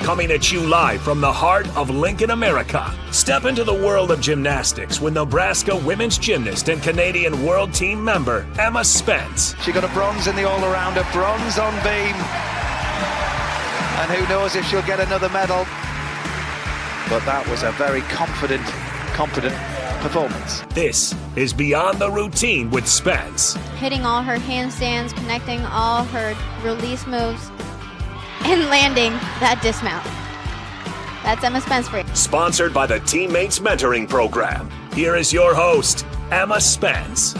coming at you live from the heart of Lincoln, America. Step into the world of gymnastics with Nebraska women's gymnast and Canadian world team member Emma Spence. She got a bronze in the all-arounder, bronze on beam. And who knows if she'll get another medal. But that was a very confident performance. This is Beyond the Routine with Spence. Hitting all her handstands, connecting all her release moves, and landing that dismount. That's Emma Spence for you. Sponsored by the Teammates Mentoring Program. Here is your host, Emma Spence.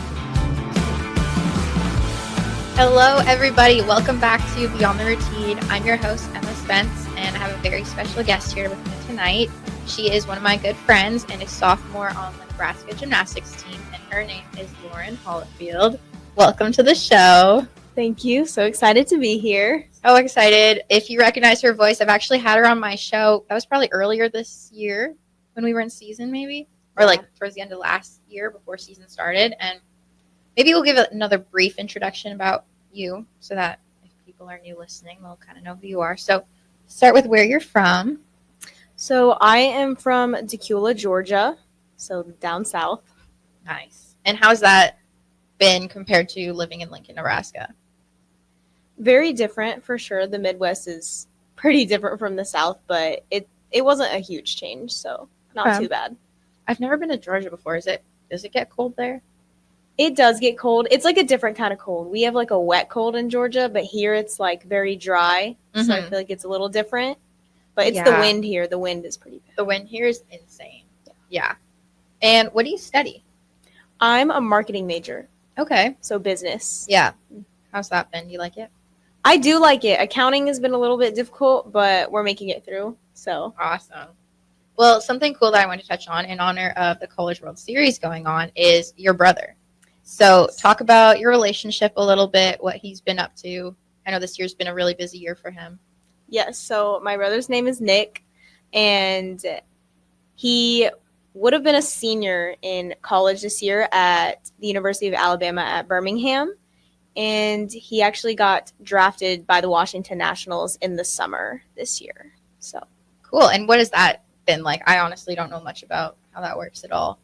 Hello, everybody. Welcome back to Beyond the Routine. I'm your host, Emma Spence, and I have a very special guest here with me tonight. She is one of my good friends and a sophomore on the Nebraska gymnastics team, and her name is Lauren Hollifield. Welcome to the show. Thank you. So excited to be here. So excited. If you recognize her voice, I've actually had her on my show. That was probably earlier this year when we were in season, maybe, or like towards the end of last year before season started. And maybe we'll give another brief introduction about you so that if people are new listening, they'll kind of know who you are. So start with where you're from. So I am from Decula, Georgia, so down south. Nice. And how's that been compared to living in Lincoln, Nebraska? Very different for sure. The Midwest is pretty different from the South, but it wasn't a huge change, so not too bad. I've never been to Georgia before. Does it get cold there? It does get cold. It's like a different kind of cold. We have like a wet cold in Georgia, but here it's like very dry, so I feel like it's a little different. But it's the wind here. The wind is pretty bad. The wind here is insane. Yeah. And what do you study? I'm a marketing major. Okay. So business. Yeah. How's that been? Do you like it? I do like it. Accounting has been a little bit difficult, but we're making it through. So awesome. Well, something cool that I want to touch on in honor of the College World Series going on is your brother. So talk about your relationship a little bit, what he's been up to. I know this year's been a really busy year for him. Yes. So my brother's name is Nick, and he would have been a senior in college this year at the University of Alabama at Birmingham. And he actually got drafted by the Washington Nationals in the summer this year. So cool. And what has that been like? I honestly don't know much about how that works at all.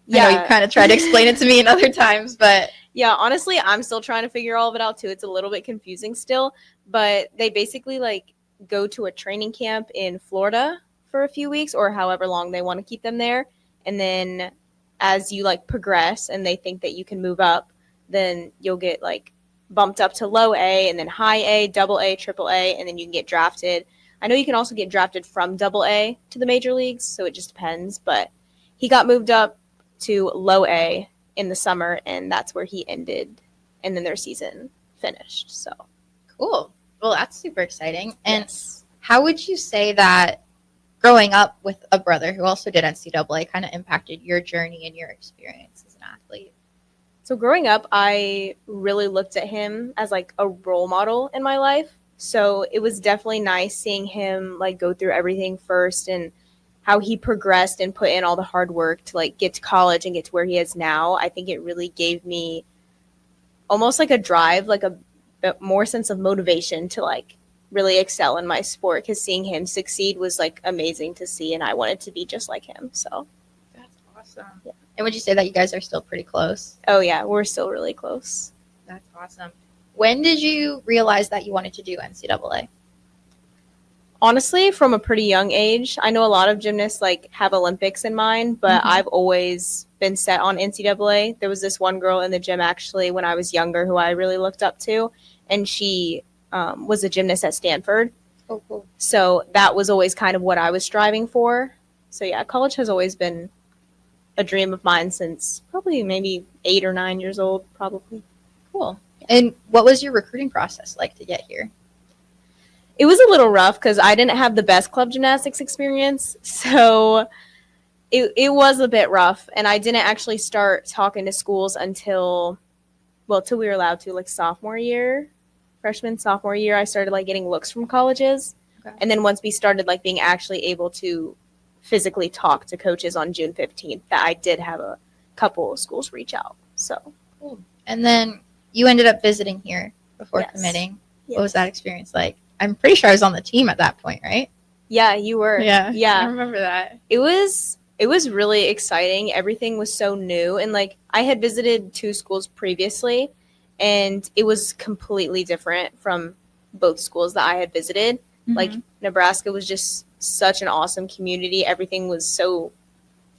Yeah, I know you kind of tried to explain it to me in other times, but yeah, honestly, I'm still trying to figure all of it out too. It's a little bit confusing still, but they basically like go to a training camp in Florida for a few weeks or however long they want to keep them there. And then as you like progress and they think that you can move up, then you'll get like bumped up to low A and then high A, double A, triple A, and then you can get drafted. I know you can also get drafted from double A to the major leagues, so it just depends. But he got moved up to low A in the summer, and that's where he ended, and then their season finished. So cool. Well, that's super exciting. And how would you say that growing up with a brother who also did NCAA kind of impacted your journey and your experience as an athlete? So growing up, I really looked at him as like a role model in my life. So it was definitely nice seeing him like go through everything first and how he progressed and put in all the hard work to like get to college and get to where he is now. I think it really gave me almost like a drive, like a bit more sense of motivation to like really excel in my sport, because seeing him succeed was like amazing to see, and I wanted to be just like him. So that's awesome. Yeah. And would you say that you guys are still pretty close? Oh yeah, we're still really close. That's awesome. When did you realize that you wanted to do NCAA? Honestly, from a pretty young age. I know a lot of gymnasts like have Olympics in mind, but I've always been set on NCAA. There was this one girl in the gym actually when I was younger who I really looked up to, and she was a gymnast at Stanford. Oh, cool. So that was always kind of what I was striving for. So yeah, college has always been a dream of mine since probably maybe 8 or 9 years old, probably. Cool. And what was your recruiting process like to get here? It was a little rough because I didn't have the best club gymnastics experience. So it was a bit rough. And I didn't actually start talking to schools until we were allowed to, like sophomore year. Freshman, sophomore year, I started like getting looks from colleges. Okay. And then once we started like being actually able to physically talk to coaches on June 15th, that I did have a couple of schools reach out. So cool. And then you ended up visiting here before Yes. committing. Yes. What was that experience like? I'm pretty sure I was on the team at that point, right? Yeah, you were. I Yeah. remember that. It was really exciting. Everything was so new, and like I had visited 2 schools previously, and it was completely different from both schools that I had visited. Like Nebraska was just such an awesome community. Everything was so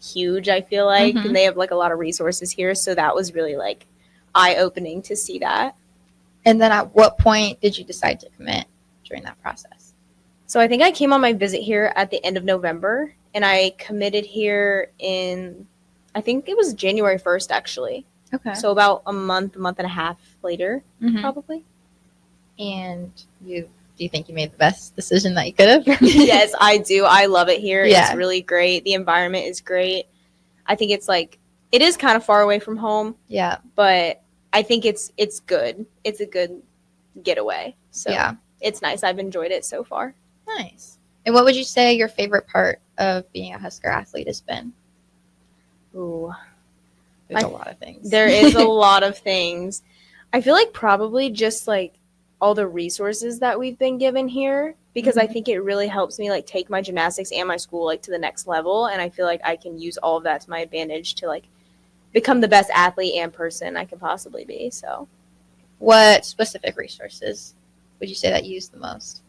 huge, I feel like, and they have like a lot of resources here, so that was really like eye-opening to see that. And then at what point did you decide to commit during that process? So I think I came on my visit here at the end of November, and I committed here in, I think it was January 1st, actually. Okay. So about a month and a half later, probably. And do you think you made the best decision that you could have? Yes, I do. I love it here. Yeah. It's really great. The environment is great. I think it's like, it is kind of far away from home. Yeah. But I think it's good. It's a good getaway. So yeah, it's nice. I've enjoyed it so far. Nice. And what would you say your favorite part of being a Husker athlete has been? Ooh. There's a lot of things. There is a lot of things. I feel like probably just like all the resources that we've been given here, because I think it really helps me like take my gymnastics and my school like to the next level, and I feel like I can use all of that to my advantage to like become the best athlete and person I can possibly be. So what specific resources would you say that you use the most?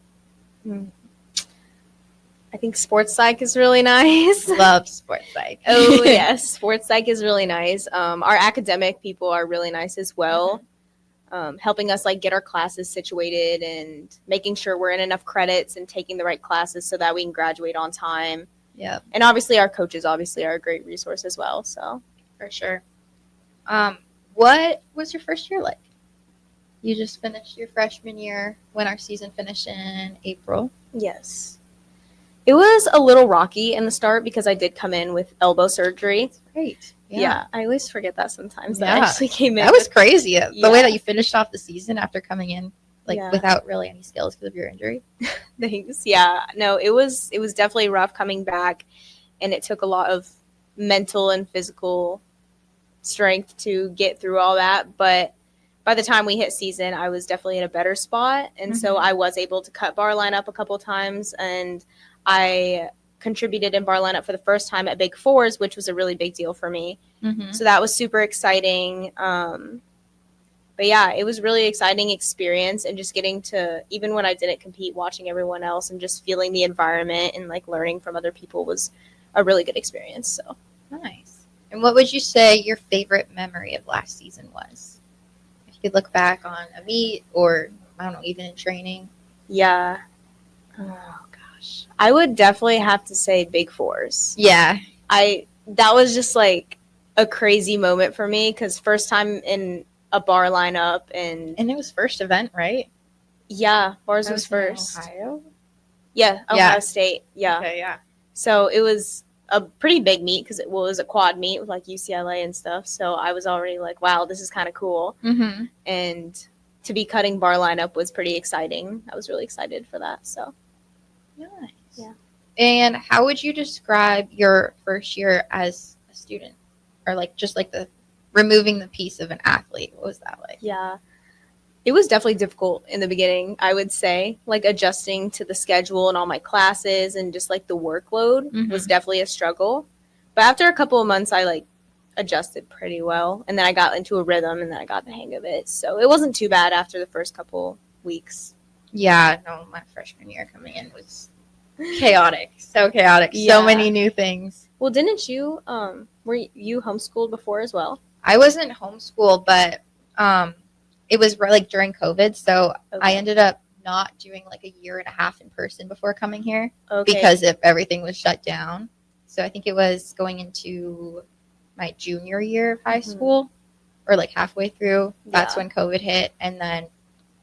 I think sports psych is really nice. Love sports psych. Oh yes, sports psych is really nice. Our academic people are really nice as well, helping us like get our classes situated and making sure we're in enough credits and taking the right classes so that we can graduate on time. Yeah, and obviously our coaches are a great resource as well. So for sure. What was your first year like? You just finished your freshman year when our season finished in April. Yes. It was a little rocky in the start because I did come in with elbow surgery. That's great. Yeah. I always forget that sometimes that I actually came in. That was crazy. The way that you finished off the season after coming in without really any skills because of your injury. Thanks. Yeah. No, it was definitely rough coming back, and it took a lot of mental and physical strength to get through all that. But by the time we hit season, I was definitely in a better spot. And so I was able to cut bar lineup a couple times, and I contributed in bar lineup for the first time at Big Fours, which was a really big deal for me. So that was super exciting. But yeah, it was really exciting experience, and just getting to, even when I didn't compete, watching everyone else and just feeling the environment and like learning from other people was a really good experience. So nice. And what would you say your favorite memory of last season was? If you could look back on a meet or, I don't know, even in training. Yeah. Oh, gosh. I would definitely have to say Big Fours. Yeah. That was just like a crazy moment for me because first time in a bar lineup. And it was first event, right? Yeah. Bars was first. Ohio? Yeah. Ohio State. Yeah. Okay, yeah. So it was a pretty big meet because it was a quad meet with like UCLA and stuff. So I was already like, wow, this is kind of cool. And to be cutting bar lineup was pretty exciting. I was really excited for that. So nice. Yeah. And how would you describe your first year as a student, or like just like the removing the piece of an athlete? What was that like? Yeah. It was definitely difficult in the beginning, I would say, like adjusting to the schedule and all my classes and just like the workload was definitely a struggle. But after a couple of months, I like adjusted pretty well. And then I got into a rhythm and then I got the hang of it. So it wasn't too bad after the first couple weeks. Yeah, no, my freshman year coming in was chaotic. So chaotic. Yeah. So many new things. Well, didn't you, were you homeschooled before as well? I wasn't homeschooled, but it was like during COVID, so I ended up not doing like a year and a half in person before coming here because if everything was shut down. So I think it was going into my junior year of high school, or like halfway through. That's when COVID hit, and then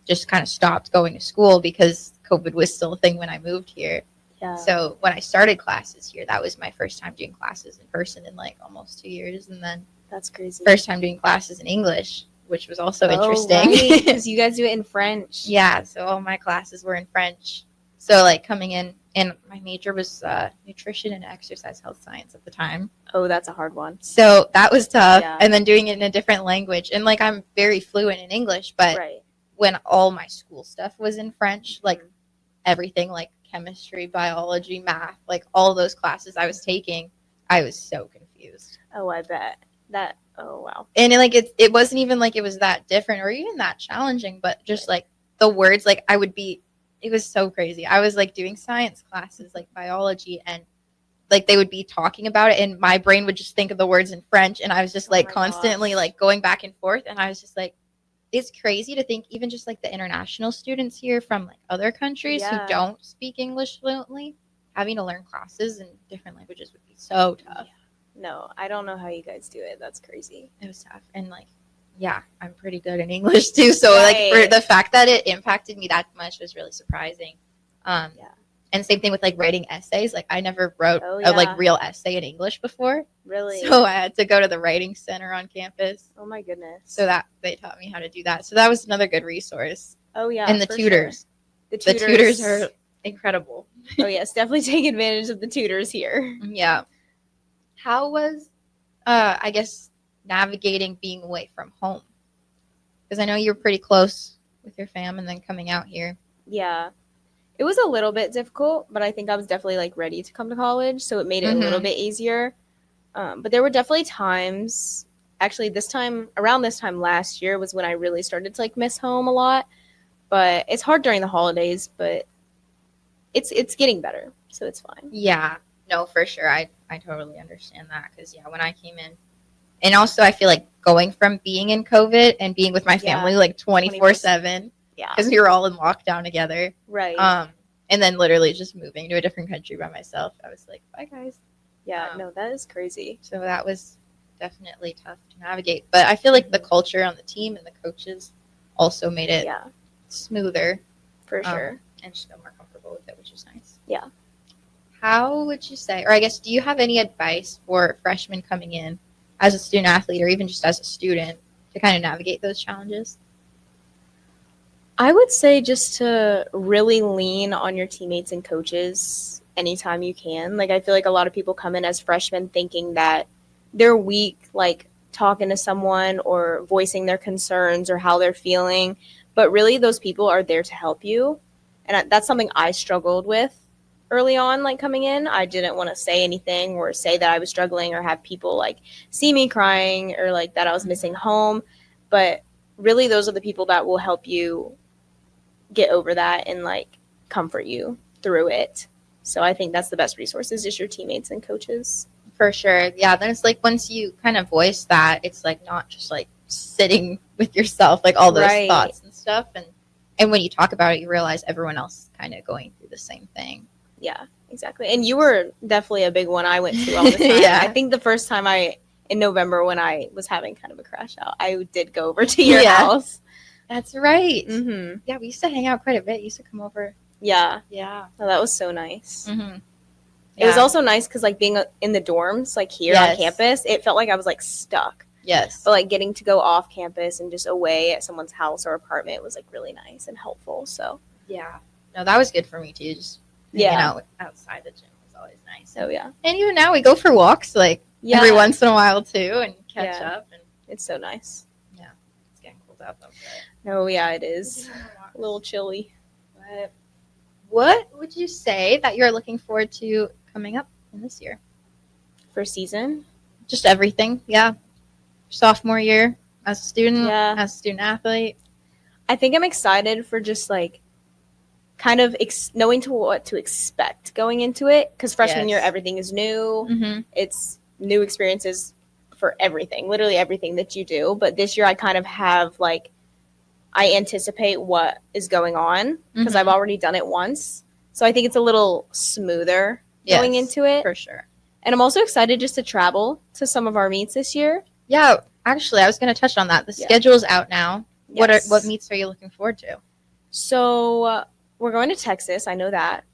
just kind of stopped going to school because COVID was still a thing when I moved here. Yeah. So when I started classes here, that was my first time doing classes in person in like almost 2 years, and then that's crazy. First time doing classes in English, which was also interesting. Because you guys do it in French. Yeah, so all my classes were in French. So like coming in, and my major was nutrition and exercise health science at the time. Oh, that's a hard one. So that was tough. Yeah. And then doing it in a different language. And like I'm very fluent in English, but when all my school stuff was in French, like everything like chemistry, biology, math, like all those classes I was taking, I was so confused. Oh, I bet that. Oh, wow. And it wasn't even like it was that different or even that challenging, but just like the words, like it was so crazy. I was like doing science classes, like biology, and like they would be talking about it, and my brain would just think of the words in French, and I was just like my constantly gosh. like going back and forth, and I was just like, it's crazy to think even just like the international students here from like other countries who Yeah. don't speak English fluently, having to learn classes in different languages would be so tough. No, I don't know how you guys do it. That's crazy. It was tough, and like, yeah, I'm pretty good in English too, so like for Right. the fact that it impacted me that much was really surprising. Yeah. And same thing with like writing essays. Like I never wrote Oh, a yeah. like real essay in English before. Really? So I had to go to the writing center on campus. Oh my goodness. So that they taught me how to do that. So that was another good resource. Oh yeah. And the for tutors. Sure. The tutors are incredible. Oh yes, definitely take advantage of the tutors here. Yeah. How was I guess navigating being away from home? Because I know you were pretty close with your fam and then coming out here. Yeah. It was a little bit difficult, but I think I was definitely like ready to come to college, so it made it a little Mhm. bit easier. But there were definitely times. Actually, around this time last year was when I really started to like miss home a lot. But it's hard during the holidays, but it's getting better, so it's fine. Yeah, no, for sure. I totally understand that because yeah, when I came in, and also I feel like going from being in COVID and being with my family like 24/7 Yeah. because we were all in lockdown together. Right. And then literally just moving to a different country by myself. I was like, bye guys. Yeah. No, that is crazy. So that was definitely tough to navigate. But I feel like the culture on the team and the coaches also made it Yeah, smoother for sure. and just feel more comfortable with it, which is nice. Yeah. How would you say, or I guess, do you have any advice for freshmen coming in as a student athlete or even just as a student to kind of navigate those challenges? I would say just to really lean on your teammates and coaches anytime you can. Like, I feel like a lot of people come in as freshmen thinking that they're weak, like talking to someone or voicing their concerns or how they're feeling. But really, those people are there to help you. And that's something I struggled with early on, like coming in. I didn't want to say anything or say that I was struggling or have people like see me crying or like that I was missing home. But really, those are the people that will help you get over that and like comfort you through it. So I think that's the best resources, just your teammates and coaches. For sure. Yeah. Then it's like once you kind of voice that, it's like not just like sitting with yourself, like all those Right. thoughts and stuff. And when you talk about it, you realize everyone else is kind of going through the same thing. Yeah, exactly. And you were definitely a big one I went to all the time. Yeah. I think the first time in November when I was having kind of a crash out, I did go over to your Yeah. house. That's right. Mm-hmm. Yeah. We used to hang out quite a bit. You used to come over. Yeah. Yeah. Oh, that was so nice. Mm-hmm. It was also nice because like being in the dorms, like here on Yes. campus, it felt like I was like stuck. Yes. But like getting to go off campus and just away at someone's house or apartment was like really nice and helpful. So Yeah. No, that was good for me too. Just hanging out outside the gym was always nice. so yeah. And even now we go for walks like Yeah. every once in a while too and catch Yeah. up. And It's so nice. it's getting cold out though. Oh yeah, it is. A little chilly. But what would you say that you're looking forward to coming up in this year? For season? Just everything. Yeah. Sophomore year as a student, Yeah. as a student athlete. I think I'm excited for just like kind of knowing what to expect going into it because freshman year Yes. everything is new. Mm-hmm. It's new experiences for everything, literally everything that you do. But this year I kind of have like I anticipate what is going on because Mhm. I've already done it once. So I think it's a little smoother going Yes, into it. for sure. And I'm also excited just to travel to some of our meets this year. Yeah, actually, I was going to touch on that. The Yeah. schedule's out now. Yes. What meets are you looking forward to? So we're going to Texas. I know that.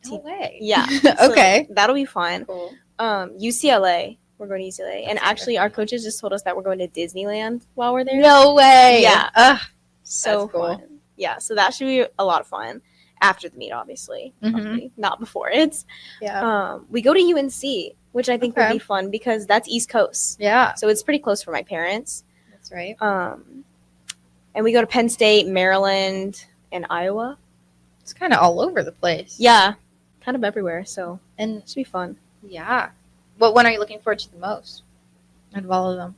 No way. Yeah. So Okay. that'll be fun. Cool. UCLA. We're going to UCLA. And That's actually, our coaches just told us that we're going to Disneyland while we're there. No way. Yeah. Ugh. So That's cool. fun. Yeah. So that should be a lot of fun after the meet, obviously. Mhm. Probably not before it. Yeah. We go to UNC, which I think would Okay. be fun because that's East Coast. Yeah. So it's pretty close for my parents. That's right. And we go to Penn State, Maryland, and Iowa. It's kind of all over the place. Yeah. kind of everywhere, so And it should be fun. yeah. What one are you looking forward to the most out of all of them?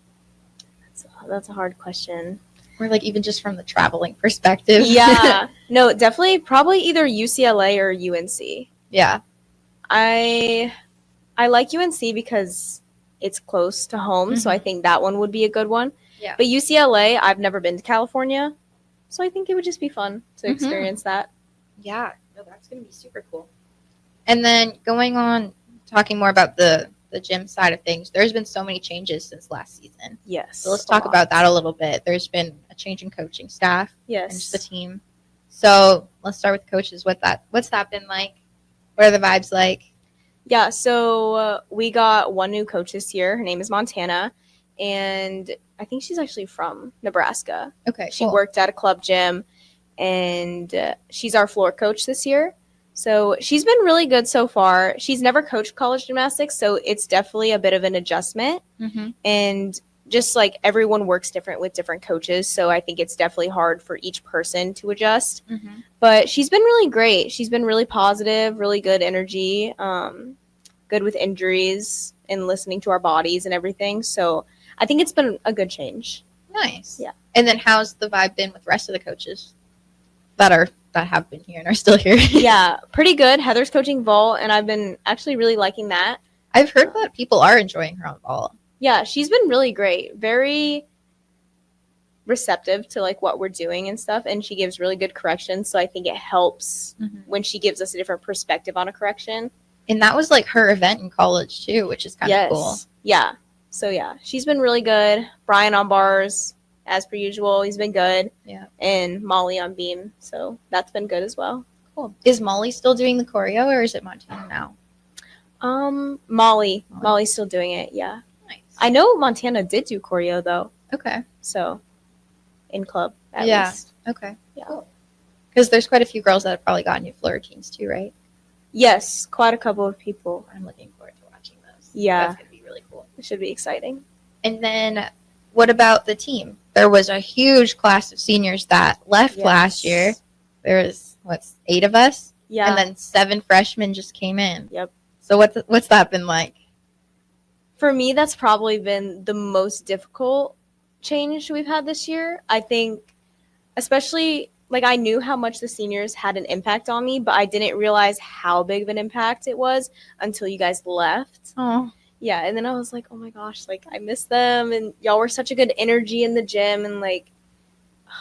That's a hard question. Or like even just from the traveling perspective? Yeah. No, definitely probably either UCLA or UNC. Yeah. I like UNC because it's close to home, so I think that one would be a good one. Yeah. But UCLA, I've never been to California, so I think it would just be fun to experience that. Yeah. No, that's going to be super cool. And then going on, talking more about the gym side of things, there's been so many changes since last season. Yes. So let's talk about that a little bit. There's been a change in coaching staff and just the Yes. team. So let's start with coaches. What's that been like? What are the vibes like? Yeah, so we got one new coach this year. Her name is Montana, and I think she's actually from Nebraska. Okay, She worked at a club gym, and she's our floor coach this year. So she's been really good so far. She's never coached college gymnastics, so it's definitely a bit of an adjustment. Mm-hmm. And just like everyone works different with different coaches, so I think it's definitely hard for each person to adjust. Mm-hmm. But she's been really great. She's been really positive, really good energy, good with injuries and listening to our bodies and everything. So I think it's been a good change. Nice. Yeah. And then how's the vibe been with the rest of the coaches that have been here and are still here? Yeah, pretty good. Heather's coaching vault, and I've been actually really liking that. I've heard that people are enjoying her on vault. Yeah, she's been really great. Very receptive to like what we're doing and stuff, and she gives really good corrections. So I think it helps when she gives us a different perspective on a correction. And that was like her event in college too, which is kind of cool. Yeah. So yeah, she's been really good. Brian on bars, as per usual, he's been good. Yeah. And Molly on beam, so that's been good as well. Cool. Is Molly still doing the choreo, or is it Montana now? Molly's still doing it. Yeah. Nice. I know Montana did do choreo though. Okay. So in club at Yeah. least. Okay. Yeah. Cool. Because there's quite a few girls that have probably gotten new floor routines too, right? Yes, quite a couple of people. I'm looking forward to watching those. Yeah. That's going to be really cool. It should be exciting. And then what about the team? There was a huge class of seniors that left last year. There was, 8 of us? Yeah. And then 7 freshmen just came in. Yep. So what's that been like? For me, that's probably been the most difficult change we've had this year. I think, especially, like, I knew how much the seniors had an impact on me, but I didn't realize how big of an impact it was until you guys left. Oh. Yeah, and then I was like, oh my gosh, like, I miss them, and y'all were such a good energy in the gym, and, like,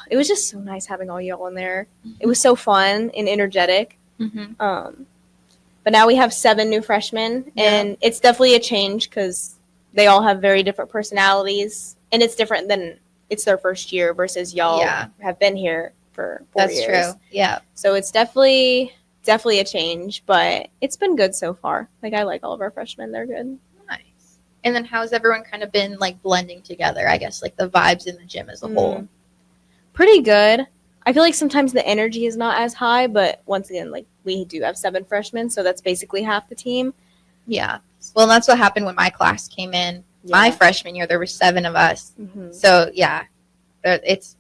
it was just so nice having all y'all in there. It was so fun and energetic. Mm-hmm. But now we have 7 new freshmen, and it's definitely a change because they all have very different personalities, and it's different than it's their first year versus y'all have been here for 4 years. That's true. Yeah. So it's definitely a change, but it's been good so far. Like, I like all of our freshmen. They're good. Nice. And then how's everyone kind of been, like, blending together, I guess, like, the vibes in the gym as a whole? Pretty good. I feel like sometimes the energy is not as high, but once again, like, we do have 7 freshmen, so that's basically half the team. Yeah. Well, that's what happened when my class came in. Yeah. My freshman year, there were 7 of us. Mm-hmm. So, yeah, it's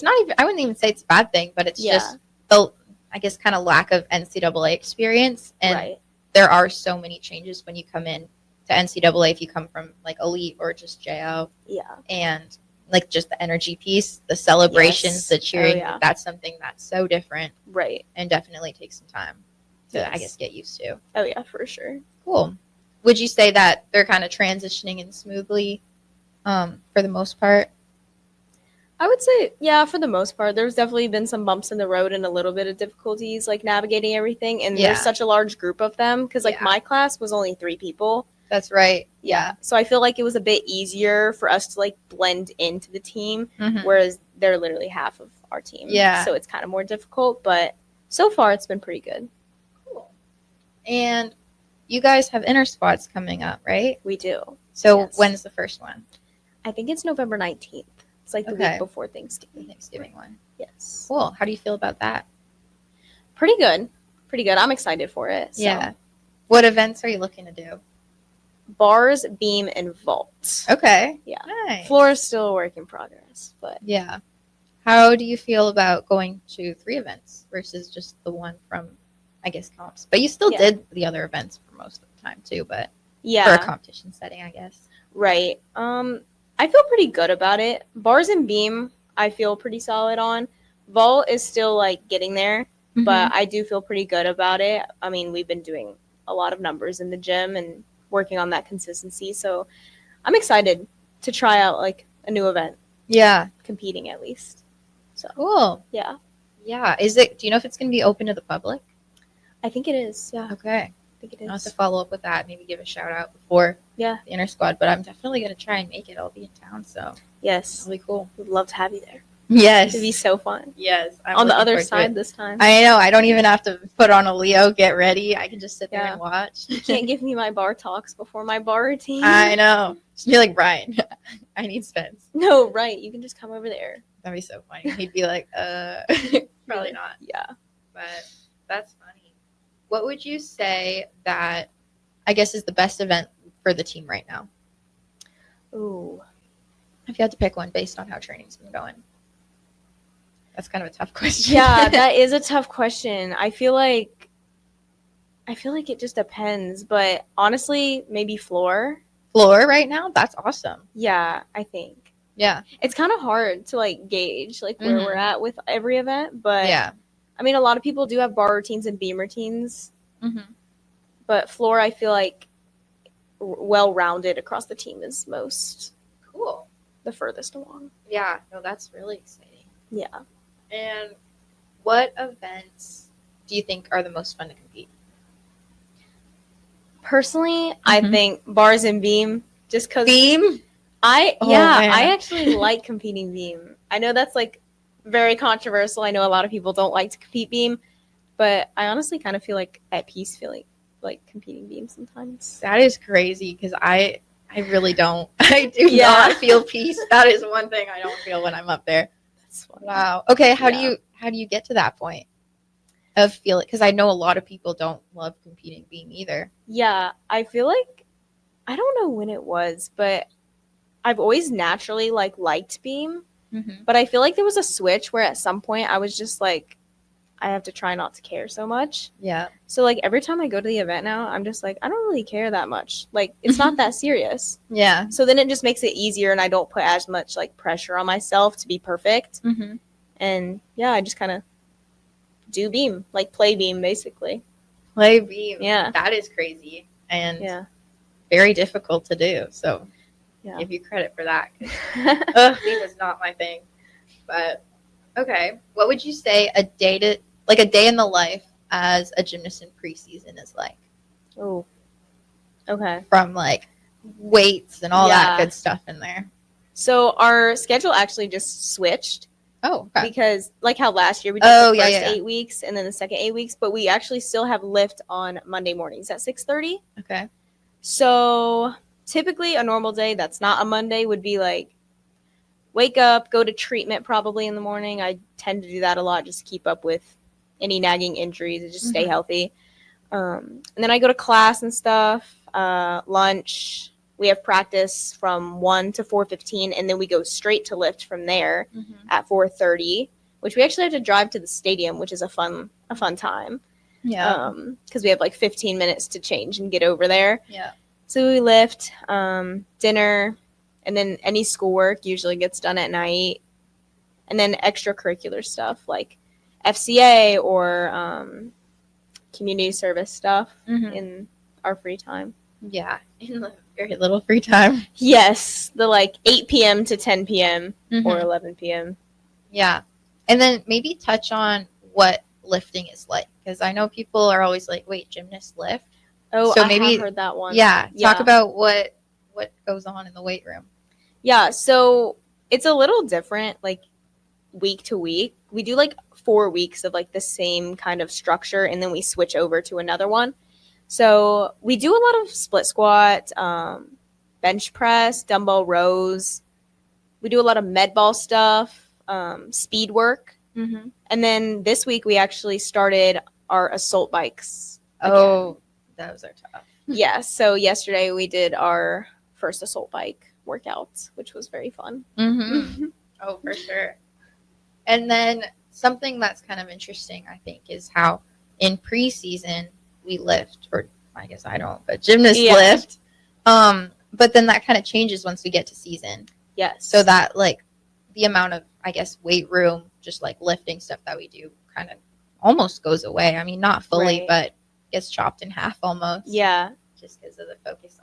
not even, I wouldn't even say it's a bad thing, but it's just the, I guess, kind of lack of NCAA experience. And there are so many changes when you come in to NCAA if you come from, like, elite or just JO. Yeah. And, like, just the energy piece, the celebrations, the cheering, that's something that's so different. Right. And definitely takes some time to, I guess, get used to. Oh, yeah, for sure. Cool. Would you say that they're kind of transitioning in smoothly for the most part? I would say, yeah, for the most part. There's definitely been some bumps in the road and a little bit of difficulties, like, navigating everything. And there's such a large group of them because, like, my class was only 3 people. That's right. Yeah. So I feel like it was a bit easier for us to, like, blend into the team, Mm-hmm. whereas they're literally half of our team. Yeah. So it's kind of more difficult, but so far it's been pretty good. Cool. And you guys have inner squads coming up, right? We do. So when's the first one? I think it's November 19th. It's like the week before Thanksgiving. The Thanksgiving one. Yes. Cool. How do you feel about that? Pretty good. Pretty good. I'm excited for it. So. Yeah. What events are you looking to do? Bars, beam, and vault. Okay. Yeah. Nice. Floor is still a work in progress, but yeah. How do you feel about going to 3 events versus just the one from I guess, comps. But you still Yeah. did the other events for most of the time, too, but Yeah. for a competition setting, I guess. Right. I feel pretty good about it. Bars and beam, I feel pretty solid on. Vault is still like getting there, but I do feel pretty good about it. I mean, we've been doing a lot of numbers in the gym and working on that consistency, so I'm excited to try out like a new event, Yeah. competing at least. So Cool. yeah, Yeah. Do you know if it's going to be open to the public? I think it is. Yeah, Okay. I think it I'll have to is. follow up with that. Maybe give a shout out before Yeah. the inner squad. But I'm definitely going to try and make it. I'll be in town, so Yes, it'll be cool. would love to have you there. Yes. It'd be so fun. Yes. I'm On the looking other forward to side it. this time. I know. I don't even have to put on a Leo, get ready. I can just sit there Yeah. and watch. You can't give me my bar talks before my bar routine. I know. Just be like, Brian, I need Spence. No, right. You can just come over there. That'd be so funny. He'd be like, probably not. Yeah. But that's funny. What would you say that, I guess, is the best event for the team right now? Ooh. If you had to pick one based on how training's been going. That's kind of a tough question. Yeah, that is a tough question. I feel like it just depends, but honestly, maybe floor. Floor right now? That's awesome. Yeah, I think. Yeah. It's kind of hard to like gauge like where Mhm. we're at with every event, but Yeah. I mean, a lot of people do have bar routines and beam routines, Mm-hmm. but floor, I feel like well-rounded across the team is Cool. the furthest along. Yeah. No, that's really exciting. Yeah. And what events do you think are the most fun to compete? Personally, I Mhm. think bars and beam, just because Beam? I Oh, I man. actually like competing beam. I know that's like very controversial. I know a lot of people don't like to compete beam, but I honestly kind of feel like at peace feeling like competing beam sometimes. That is crazy because I really don't. I do Yeah. not feel peace. That is one thing I don't feel when I'm up there. That's fun. Wow. Okay, how Yeah. do you get to that point of feeling? Because I know a lot of people don't love competing beam either. Yeah, I feel like I don't know when it was, but I've always naturally like liked beam, Mm-hmm. but I feel like there was a switch where at some point I was just like I have to try not to care so much. Yeah. So like every time I go to the event now, I'm just like I don't really care that much. Like it's not that serious. Yeah. So then it just makes it easier and I don't put as much like pressure on myself to be perfect. Mm-hmm. And yeah, I just kind of do beam, like play beam basically. Play beam. Yeah. That is crazy and Yeah. very difficult to do. So Yeah. give you credit for that. Beam is not my thing. But okay, what would you say a day in the life as a gymnast in preseason is like? Oh. Okay. From like weights and all that Yeah. good stuff in there. So our schedule actually just switched Oh, okay. because like how last year we did Oh, the yeah, first yeah. 8 weeks and then the second 8 weeks, but we actually still have lift on Monday mornings at 6:30. Okay. So typically a normal day that's not a Monday would be like wake up, go to treatment probably in the morning. I tend to do that a lot just to keep up with any nagging injuries and just stay Mhm. healthy. And then I go to class and stuff, lunch. We have practice from 1 to 4:15, and then we go straight to lift from there at 4:30, which we actually have to drive to the stadium, which is a fun time. Yeah. Because we have like 15 minutes to change and get over there. Yeah. So we lift, dinner, and then any schoolwork usually gets done at night. And then extracurricular stuff like FCA or community service stuff Mhm. in our free time. Yeah. In the very little free time. Yes, the like 8 p.m. to 10 p.m. or Mhm. 11 p.m. Yeah. And then maybe touch on what lifting is like. Because I know people are always like, wait, gymnasts lift? Oh, So I maybe- have heard that one. Yeah. Talk Yeah. about what goes on in the weight room. Yeah, so it's a little different, like week to week. We do like 4 weeks of like the same kind of structure, and then we switch over to another one. So we do a lot of split squat, bench press, dumbbell rows. We do a lot of med ball stuff, speed work. Mm-hmm. And then this week we actually started our assault bikes. Oh, those are tough. Yeah, so yesterday we did our first assault bike workout, which was very fun. Mm-hmm. Oh, for sure. And then something that's kind of interesting, I think, is how in preseason we lift, or I guess I don't, but gymnasts lift. But then that kind of changes once we get to season. Yes. So that like the amount of, I guess, weight room, just like lifting stuff that we do kind of almost goes away. I mean, not fully, but gets chopped in half almost. Yeah. Just because of the focus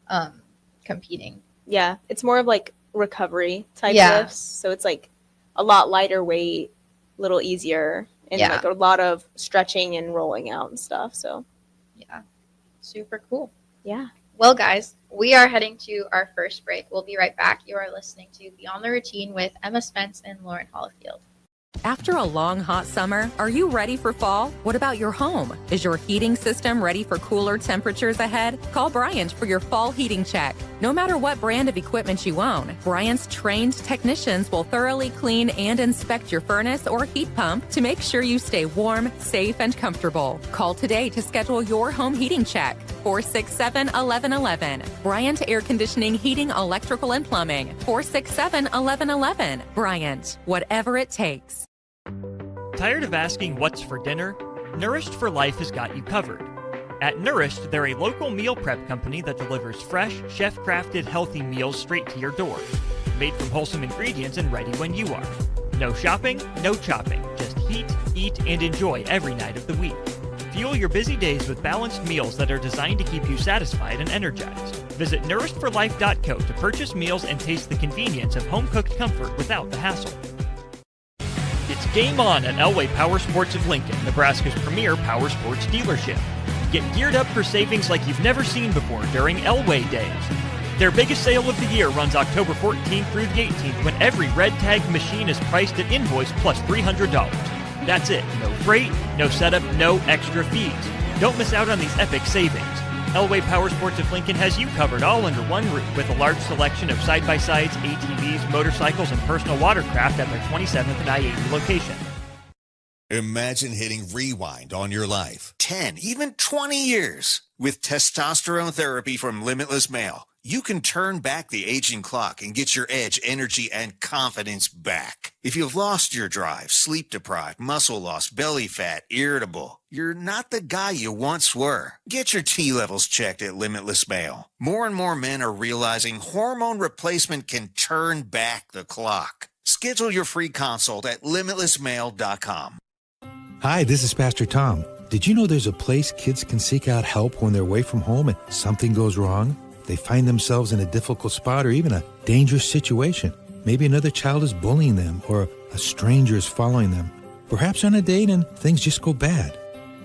on competing. Yeah. It's more of like recovery type lifts. So it's like a lot lighter weight, a little easier, and like a lot of stretching and rolling out and stuff. So yeah, super cool. Yeah. Well, guys, we are heading to our first break. We'll be right back. You are listening to Beyond the Routine with Emma Spence and Lauren Hollifield. After a long, hot summer, are you ready for fall? What about your home? Is your heating system ready for cooler temperatures ahead? Call Bryant for your fall heating check. No matter what brand of equipment you own, Bryant's trained technicians will thoroughly clean and inspect your furnace or heat pump to make sure you stay warm, safe, and comfortable. Call today to schedule your home heating check. 467-1111. Bryant Air Conditioning, Heating, Electrical, and Plumbing. 467-1111. Bryant, whatever it takes. Tired of asking what's for dinner? Nourished for Life has got you covered. At Nourished, they're a local meal prep company that delivers fresh, chef-crafted, healthy meals straight to your door. Made from wholesome ingredients and ready when you are. No shopping, no chopping. Just heat, eat, and enjoy every night of the week. Fuel your busy days with balanced meals that are designed to keep you satisfied and energized. Visit nourishedforlife.co to purchase meals and taste the convenience of home-cooked comfort without the hassle. It's game on at Elway Power Sports of Lincoln, Nebraska's premier power sports dealership. Get geared up for savings like you've never seen before during Elway Days. Their biggest sale of the year runs October 14th through the 18th when every red tag machine is priced at invoice plus $300. That's it. No freight, no setup, no extra fees. Don't miss out on these epic savings. Elway Power Sports of Lincoln has you covered all under one roof with a large selection of side-by-sides, ATVs, motorcycles, and personal watercraft at their 27th and I-80 location. Imagine hitting rewind on your life 10, even 20 years. With testosterone therapy from Limitless Male, you can turn back the aging clock and get your edge, energy, and confidence back. If you've lost your drive, sleep deprived, muscle loss, belly fat, irritable, you're not the guy you once were. Get your T levels checked at Limitless Male. More and more men are realizing hormone replacement can turn back the clock. Schedule your free consult at limitlessmale.com. Hi, this is Pastor Tom. Did you know there's a place kids can seek out help when they're away from home and something goes wrong? They find themselves in a difficult spot or even a dangerous situation. Maybe another child is bullying them or a stranger is following them. Perhaps on a date and things just go bad.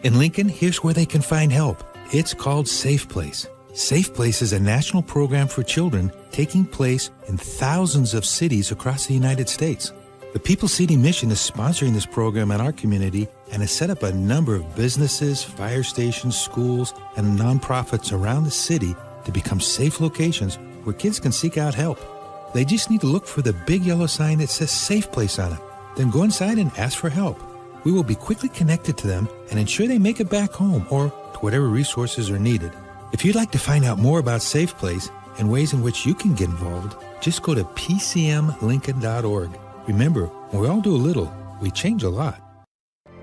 In Lincoln, here's where they can find help. It's called Safe Place. Safe Place is a national program for children taking place in thousands of cities across the United States. The People City Mission is sponsoring this program in our community and has set up a number of businesses, fire stations, schools, and nonprofits around the city to become safe locations where kids can seek out help. They just need to look for the big yellow sign that says Safe Place on it. Then go inside and ask for help. We will be quickly connected to them and ensure they make it back home or to whatever resources are needed. If you'd like to find out more about Safe Place and ways in which you can get involved, just go to pcmlincoln.org. Remember, when we all do a little, we change a lot.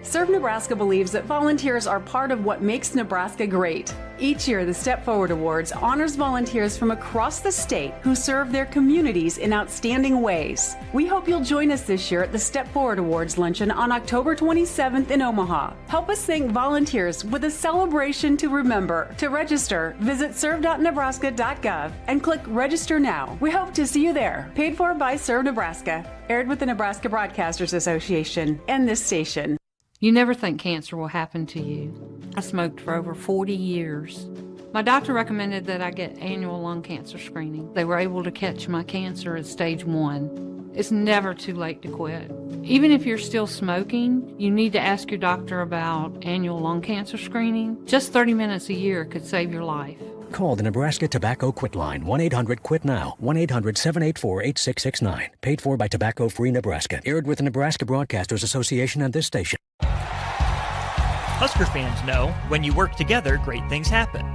Serve Nebraska believes that volunteers are part of what makes Nebraska great. Each year, the Step Forward Awards honors volunteers from across the state who serve their communities in outstanding ways. We hope you'll join us this year at the Step Forward Awards Luncheon on October 27th in Omaha. Help us thank volunteers with a celebration to remember. To register, visit serve.nebraska.gov and click Register Now. We hope to see you there. Paid for by Serve Nebraska. Aired with the Nebraska Broadcasters Association and this station. You never think cancer will happen to you. I smoked for over 40 years. My doctor recommended that I get annual lung cancer screening. They were able to catch my cancer at stage 1. It's never too late to quit. Even if you're still smoking, you need to ask your doctor about annual lung cancer screening. Just 30 minutes a year could save your life. Call the Nebraska Tobacco Quit Line, 1-800-QUIT-NOW, 1-800-784-8669. Paid for by Tobacco Free Nebraska. Aired with the Nebraska Broadcasters Association and this station. Husker fans know when you work together, great things happen.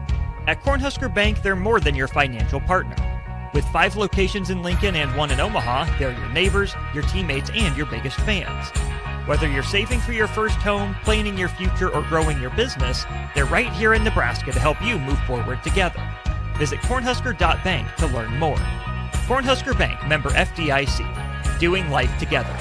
At Cornhusker Bank, they're more than your financial partner. With 5 locations in Lincoln and 1 in Omaha, they're your neighbors, your teammates, and your biggest fans. Whether you're saving for your first home, planning your future, or growing your business, they're right here in Nebraska to help you move forward together. Visit cornhusker.bank to learn more. Cornhusker Bank, member FDIC, doing life together.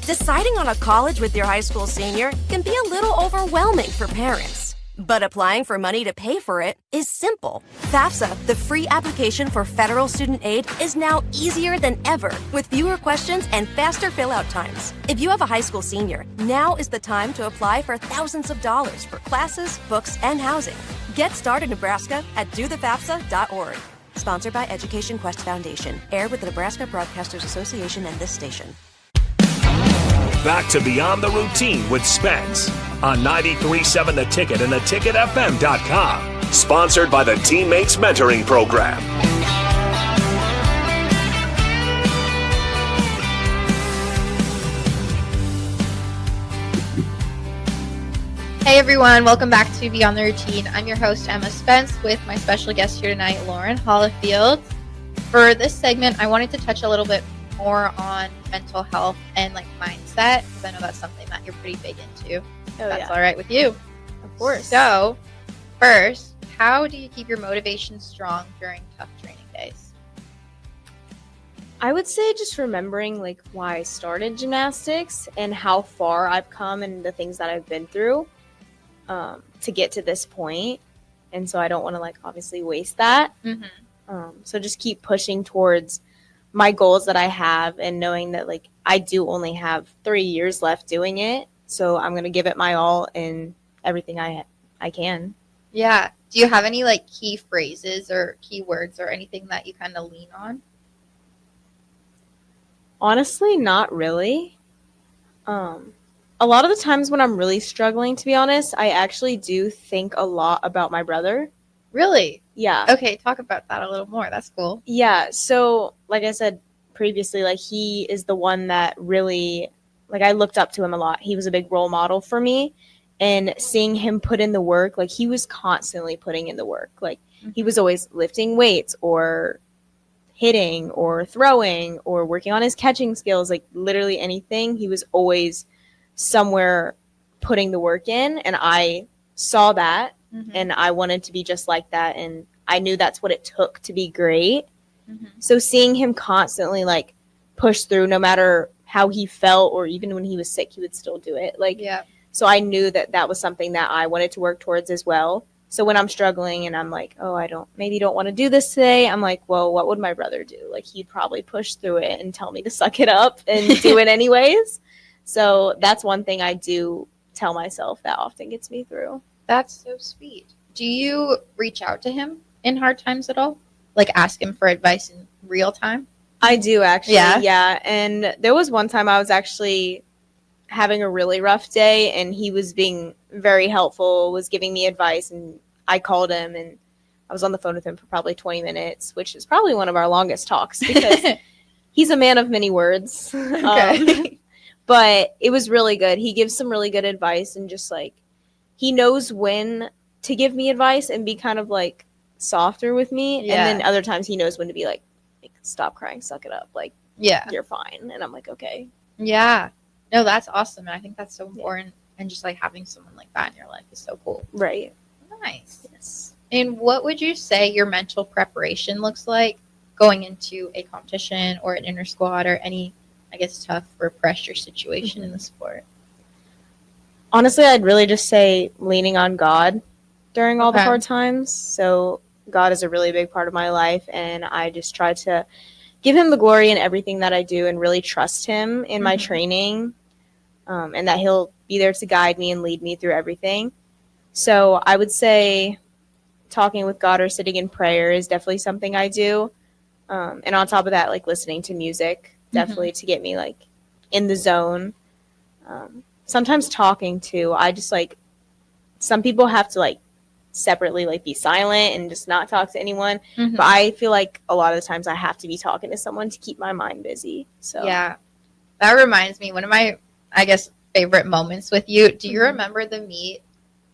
Deciding on a college with your high school senior can be a little overwhelming for parents. But applying for money to pay for it is simple. FAFSA, the free application for federal student aid, is now easier than ever with fewer questions and faster fill-out times. If you have a high school senior, now is the time to apply for thousands of dollars for classes, books, and housing. Get started, Nebraska, at dothefafsa.org. Sponsored by Education Quest Foundation. Aired with the Nebraska Broadcasters Association and this station. Back to Beyond the Routine with Spence on 93.7 The Ticket and theticketfm.com. Sponsored by the Teammates Mentoring Program. Hey everyone, welcome back to Beyond the Routine. I'm your host, Emma Spence, with my special guest here tonight, Lauren Hollifield. For this segment, I wanted to touch a little bit more on mental health and mindset, because I know that's something that you're pretty big into. That's all right with you. Of course. So, first, how do you keep your motivation strong during tough training days? I would say just remembering why I started gymnastics and how far I've come and the things that I've been through to get to this point. And so I don't want to obviously waste that. Mm-hmm. So just keep pushing towards my goals that I have, and knowing that I do only have 3 years left doing it. So I'm going to give it my all in everything I can. Yeah. Do you have any key phrases or key words or anything that you kind of lean on? Honestly, not really. A lot of the times when I'm really struggling, to be honest, I actually do think a lot about my brother. Really? Yeah. Okay, talk about that a little more. That's cool. Yeah. So, like I said previously, he is the one that really, I looked up to him a lot. He was a big role model for me. And seeing him put in the work, he was constantly putting in the work. He was always lifting weights or hitting or throwing or working on his catching skills, literally anything. He was always somewhere putting the work in. And I saw that. Mm-hmm. And I wanted to be just like that. And I knew that's what it took to be great. Mm-hmm. So seeing him constantly push through, no matter how he felt, or even when he was sick, he would still do it. Yeah. So I knew that was something that I wanted to work towards as well. So when I'm struggling and I'm I don't want to do this today, I'm well, what would my brother do? He'd probably push through it and tell me to suck it up and do it anyways. So that's one thing I do tell myself that often gets me through. That's so sweet. Do you reach out to him in hard times at all? Ask him for advice in real time? I do, actually. Yeah. And there was one time I was actually having a really rough day, and he was being very helpful, was giving me advice, and I called him, and I was on the phone with him for probably 20 minutes, which is probably one of our longest talks, because he's a man of many words. Okay. But it was really good. He gives some really good advice, and just he knows when to give me advice and be kind of softer with me. Yeah. And then other times he knows when to be stop crying, suck it up. Yeah, you're fine. And I'm okay. Yeah. No, that's awesome. And I think that's so important. Yeah. And just having someone like that in your life is so cool. Right. Nice. Yes. And what would you say your mental preparation looks like going into a competition or an inter squad or any, tough or pressure situation in the sport? Honestly, I'd really just say leaning on God during all the hard times. So God is a really big part of my life, and I just try to give him the glory in everything that I do and really trust him in my training, and that he'll be there to guide me and lead me through everything. So I would say talking with God or sitting in prayer is definitely something I do. And on top of that, listening to music, definitely to get me in the zone. Sometimes talking too. I just some people have to separately be silent and just not talk to anyone. But I feel a lot of the times I have to be talking to someone to keep my mind busy. So yeah, that reminds me, one of my favorite moments with you. Do you remember the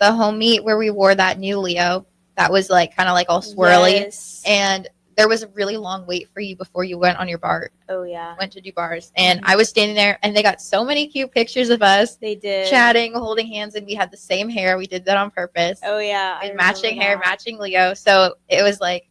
home meet where we wore that new Leo that was kind of all swirly? Yes. And there was a really long wait for you before you went on your bar. Oh, yeah. Went to do bars. And I was standing there, and they got so many cute pictures of us. They did. Chatting, holding hands, and we had the same hair. We did that on purpose. Oh, yeah. And matching hair, matching Leo. So it was like,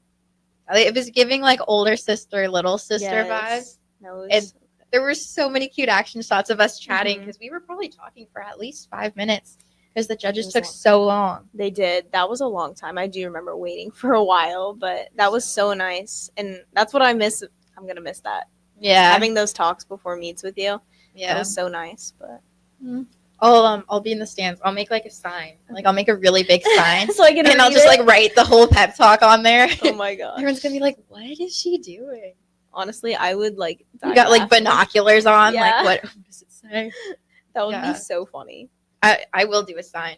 it was giving like older sister, little sister vibes. And there were so many cute action shots of us chatting because we were probably talking for at least 5 minutes because the judges took so long. They did. That was a long time. I do remember waiting for a while, but that was so nice. And that's what I miss. I'm going to miss that. Yeah. Having those talks before meets with you. Yeah. That was so nice. But I'll be in the stands. I'll make like a sign. Like I'll make a really big sign. So I can and I'll just like write the whole pep talk on there. Oh my god. Everyone's going to be like, what is she doing? Honestly, I would like you got like binoculars on. Yeah. Like what does it say? That would be so funny. I will do a sign.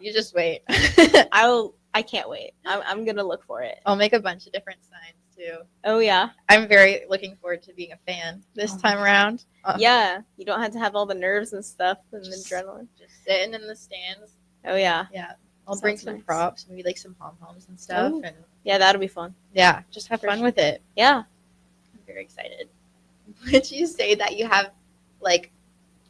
You just wait. I can't wait. I'm gonna look for it. I'll make a bunch of different signs too. Oh yeah. I'm very looking forward to being a fan this time around. Yeah. You don't have to have all the nerves and stuff and the adrenaline. Just sitting in the stands. Oh yeah. Yeah. I'll bring some props, maybe like some pom-poms and stuff. Oh. And yeah, that'll be fun. Yeah. Just have fun with it. Yeah. I'm very excited. Would you say that you have like,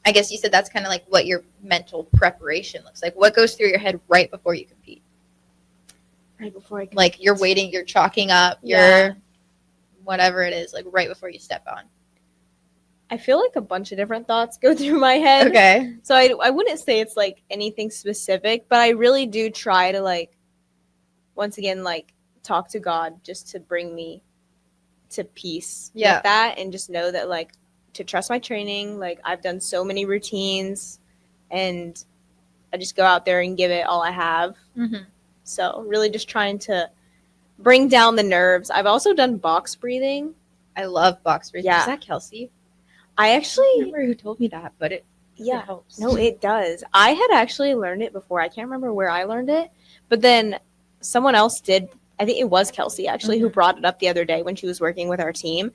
I guess you said that's kind of like what your mental preparation looks like. What goes through your head right before you compete? Right before I compete. Like you're waiting, you're chalking up, you're whatever it is, like right before you step on. I feel like a bunch of different thoughts go through my head. Okay. So I wouldn't say it's like anything specific, but I really do try to like, once again, like talk to God just to bring me to peace with that and just know that like to trust my training. Like I've done so many routines and I just go out there and give it all I have. Mm-hmm. So really just trying to bring down the nerves. I've also done box breathing. I love box breathing. Yeah. Is that Kelsey? I actually I don't remember who told me that, but it helps. No, it does. I had actually learned it before. I can't remember where I learned it, but then someone else did. I think it was Kelsey actually who brought it up the other day when she was working with our team,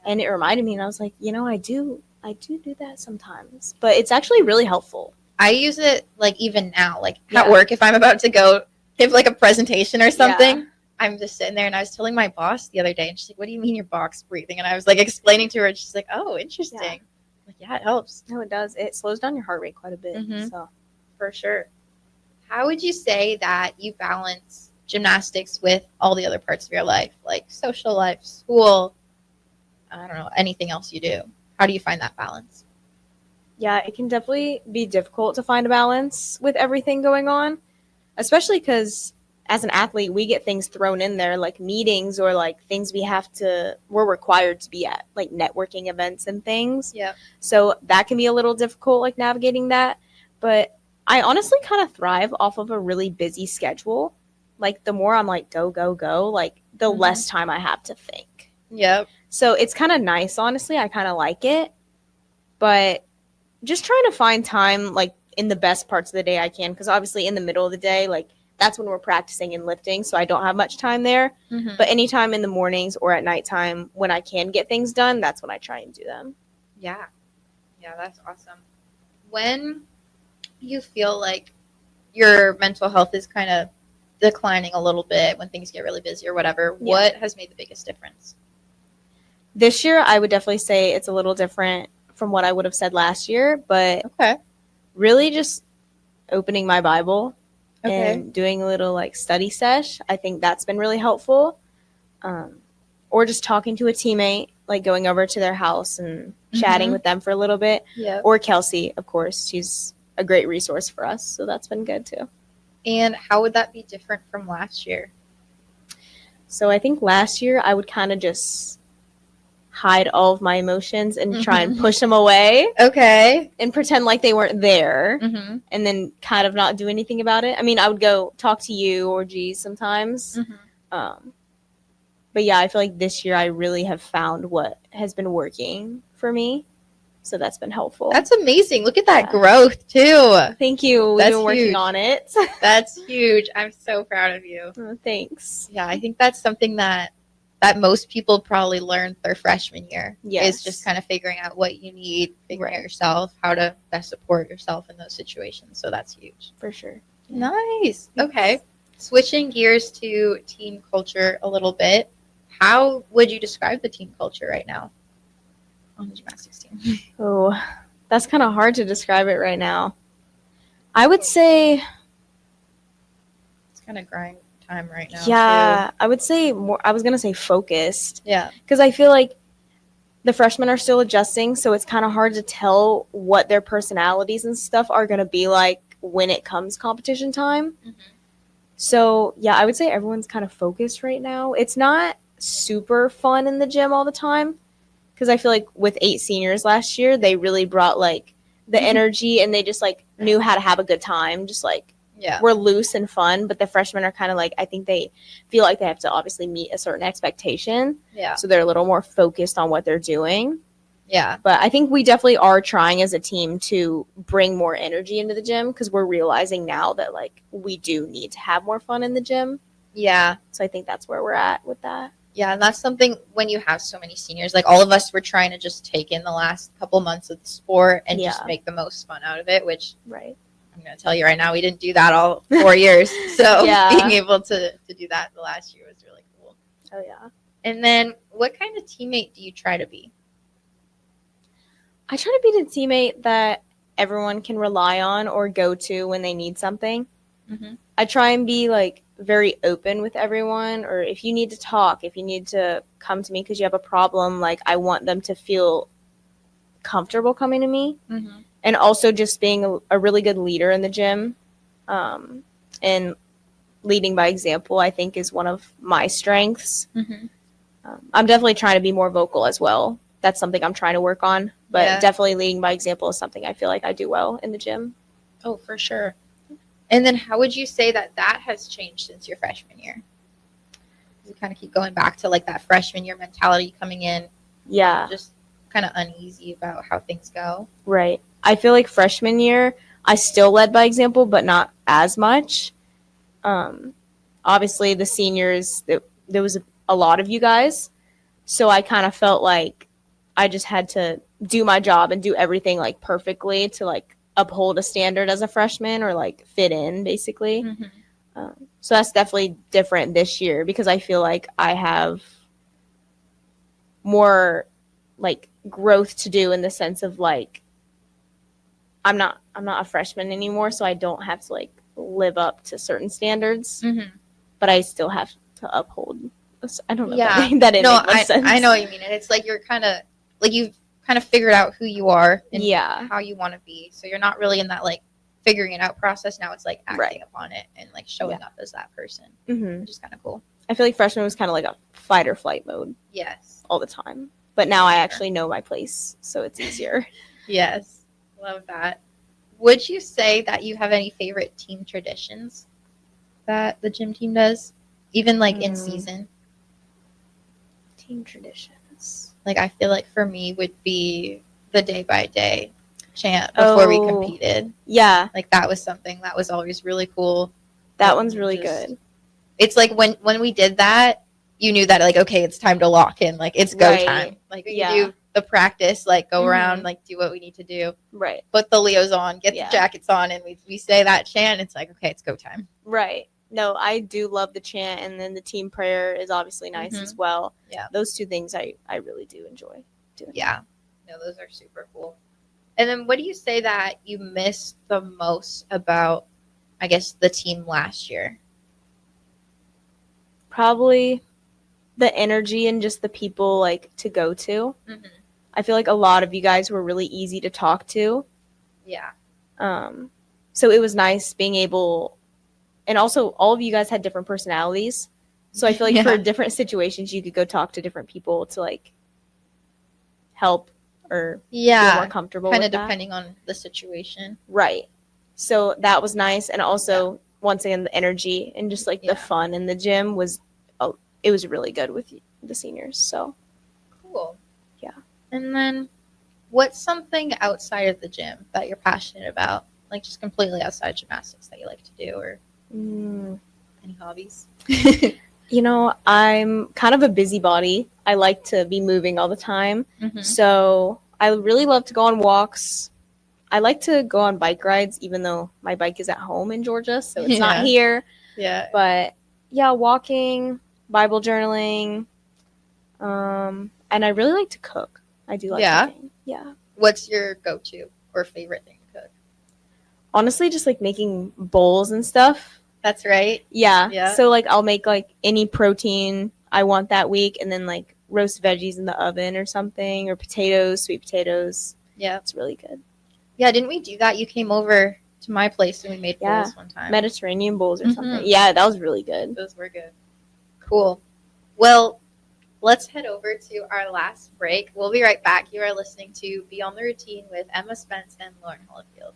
and it reminded me. And I was like, I do that sometimes, but it's actually really helpful. I use it like even now, like at work if I'm about to go give like a presentation or something. Yeah. I'm just sitting there, and I was telling my boss the other day, and she's like, "What do you mean you're box breathing?" And I was like explaining to her, and she's like, "Oh, interesting." Yeah. Like, yeah, it helps. No, it does. It slows down your heart rate quite a bit. Mm-hmm. So, for sure. How would you say that you balance gymnastics with all the other parts of your life, like social life, school? I don't know, anything else you do. How do you find that balance? Yeah, it can definitely be difficult to find a balance with everything going on, especially because as an athlete, we get things thrown in there like meetings or like things we're required to be at, like networking events and things. Yeah. So that can be a little difficult, like navigating that. But I honestly kind of thrive off of a really busy schedule. Like the more I'm like, go, like the less time I have to think. Yep. So it's kind of nice, honestly. I kind of like it. But just trying to find time like in the best parts of the day I can, because obviously in the middle of the day, like that's when we're practicing and lifting, so I don't have much time there. Mm-hmm. But anytime in the mornings or at nighttime when I can get things done, that's when I try and do them. Yeah. Yeah, that's awesome. When you feel like your mental health is kind of declining a little bit, when things get really busy or whatever, what has made the biggest difference? This year, I would definitely say it's a little different from what I would have said last year, but really just opening my Bible and doing a little like study sesh. I think that's been really helpful. Or just talking to a teammate, like going over to their house and chatting with them for a little bit. Yep. Or Kelsey, of course. She's a great resource for us, so that's been good too. And how would that be different from last year? So I think last year I would kind of just hide all of my emotions and try and push them away. Okay. And pretend like they weren't there. Mm-hmm. And then kind of not do anything about it. I mean, I would go talk to you or G sometimes. Mm-hmm. But yeah, I feel like this year I really have found what has been working for me. So that's been helpful. That's amazing. Look at that growth too. Thank you. We've been working on it. That's huge. I'm so proud of you. Oh, thanks. Yeah, I think that's something that most people probably learned their freshman year. Yes. Is just kind of figuring out what you need, figuring out yourself, how to best support yourself in those situations. So that's huge. For sure. Nice. Okay. Switching gears to team culture a little bit. How would you describe the team culture right now on the gymnastics team? Oh, that's kind of hard to describe it right now. I would say, It's kind of grind time right now. yeah, too. I would say more. I was gonna say focused. Yeah. Because I feel like the freshmen are still adjusting, so it's kind of hard to tell what their personalities and stuff are gonna be like when it comes competition time. Mm-hmm. So yeah, I would say everyone's kind of focused right now. It's not super fun in the gym all the time because I feel like with 8 seniors last year, they really brought like the energy and they just like knew how to have a good time. Just like we're loose and fun, but the freshmen are kind of like, I think they feel like they have to obviously meet a certain expectation. Yeah. So they're a little more focused on what they're doing. Yeah. But I think we definitely are trying as a team to bring more energy into the gym because we're realizing now that like we do need to have more fun in the gym. Yeah. So I think that's where we're at with that. Yeah, and that's something when you have so many seniors, like all of us were trying to just take in the last couple months of the sport and just make the most fun out of it, which I'm going to tell you right now, we didn't do that all 4 years. So being able to do that the last year was really cool. Oh, yeah. And then what kind of teammate do you try to be? I try to be the teammate that everyone can rely on or go to when they need something. Mm-hmm. I try and be like very open with everyone, or if you need to talk, if you need to come to me because you have a problem, like I want them to feel comfortable coming to me. Mm-hmm. And also just being a really good leader in the gym, and leading by example, I think is one of my strengths. Mm-hmm. I'm definitely trying to be more vocal as well. That's something I'm trying to work on, but definitely leading by example is something I feel like I do well in the gym. Oh, for sure. And then how would you say that has changed since your freshman year? You kind of keep going back to like that freshman year mentality coming in. Yeah. Just kind of uneasy about how things go. Right. I feel like freshman year, I still led by example, but not as much. Obviously, the seniors, there was a lot of you guys. So I kind of felt like I just had to do my job and do everything like perfectly to like uphold a standard as a freshman or like fit in basically. Mm-hmm. So that's definitely different this year because I feel like I have more like growth to do in the sense of like I'm not a freshman anymore, so I don't have to like live up to certain standards, but I still have to uphold. I don't know. Yeah, that didn't make much sense. I know what you mean, and it's like you're kind of like you've kind of figured out who you are and how you want to be, so you're not really in that like figuring it out process. Now it's like acting upon it and like showing up as that person, which is kind of cool. I feel like freshman was kind of like a fight or flight mode. Yes, all the time. But now I actually know my place, so it's easier. Yes, love that. Would you say that you have any favorite team traditions that the gym team does, even like in season? Team traditions. Like I feel like for me would be the day by day chant before we competed. Yeah, like that was something that was always really cool. That one's really good. It's like when we did that, you knew that like okay, it's time to lock in. Like it's go time. Like you do the practice, like go around, like do what we need to do. Right. Put the Leos on, get the jackets on, and we say that chant. It's like okay, it's go time. Right. No, I do love the chant, and then the team prayer is obviously nice as well. Yeah. Those two things I really do enjoy doing. Yeah. No, those are super cool. And then what do you say that you missed the most about, I guess, the team last year? Probably the energy and just the people like to go to. I feel like a lot of you guys were really easy to talk to. Yeah. So it was nice being able, and also all of you guys had different personalities. So I feel like for different situations, you could go talk to different people to like help or feel more comfortable. Kind of depending on the situation. Right. So that was nice. And also, once again, the energy and just like the fun in the gym it was really good with the seniors. So cool. Yeah. And then what's something outside of the gym that you're passionate about? Like just completely outside gymnastics that you like to do, or any hobbies? You know, I'm kind of a busybody. I like to be moving all the time. So I really love to go on walks. I like to go on bike rides, even though my bike is at home in Georgia, so it's not here. Yeah. But yeah, walking, Bible journaling, And I really like to cook. I do like cooking. Yeah. What's your go-to or favorite thing to cook? Honestly, just like making bowls and stuff. That's right. Yeah. So like I'll make like any protein I want that week, and then like roast veggies in the oven or something, or potatoes, sweet potatoes. Yeah. It's really good. Yeah, didn't we do that? You came over to my place and we made bowls one time. Mediterranean bowls or something. Yeah, that was really good. Those were good. Cool. Well, let's head over to our last break. We'll be right back. You are listening to Beyond the Routine with Emma Spence and Lauren Holifield.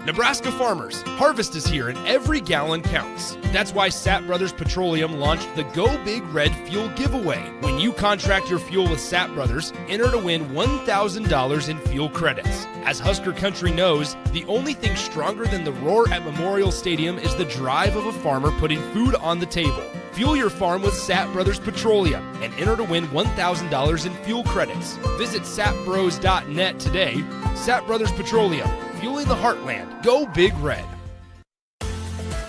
Nebraska farmers, harvest is here and every gallon counts. That's why Sapp Brothers Petroleum launched the Go Big Red Fuel Giveaway. When you contract your fuel with Sapp Brothers, enter to win $1,000 in fuel credits. As Husker Country knows, the only thing stronger than the roar at Memorial Stadium is the drive of a farmer putting food on the table. Fuel your farm with Sapp Brothers Petroleum and enter to win $1,000 in fuel credits. Visit sapbros.net today. Sapp Brothers Petroleum, fueling the heartland. Go Big Red.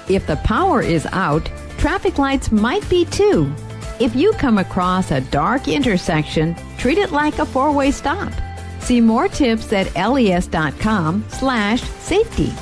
If the power is out, traffic lights might be too. If you come across a dark intersection, treat it like a four-way stop. See more tips at les.com/safety.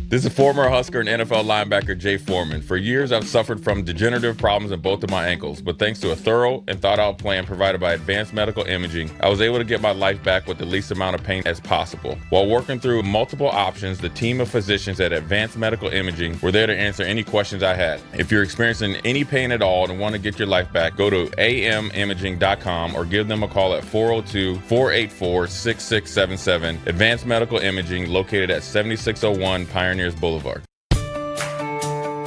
This is former Husker and NFL linebacker Jay Foreman. For years, I've suffered from degenerative problems in both of my ankles, but thanks to a thorough and thought-out plan provided by Advanced Medical Imaging, I was able to get my life back with the least amount of pain as possible. While working through multiple options, the team of physicians at Advanced Medical Imaging were there to answer any questions I had. If you're experiencing any pain at all and want to get your life back, go to amimaging.com or give them a call at 402-484-6677. Advanced Medical Imaging, located at 7601 Pioneers Boulevard.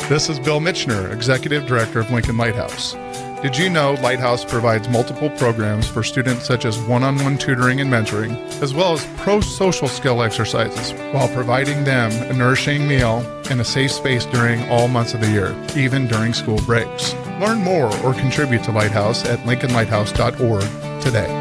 This is Bill Mitchner, Executive Director of Lincoln Lighthouse. Did you know Lighthouse provides multiple programs for students such as one-on-one tutoring and mentoring, as well as pro-social skill exercises, while providing them a nourishing meal and a safe space during all months of the year, even during school breaks. Learn more or contribute to Lighthouse at lincolnlighthouse.org today.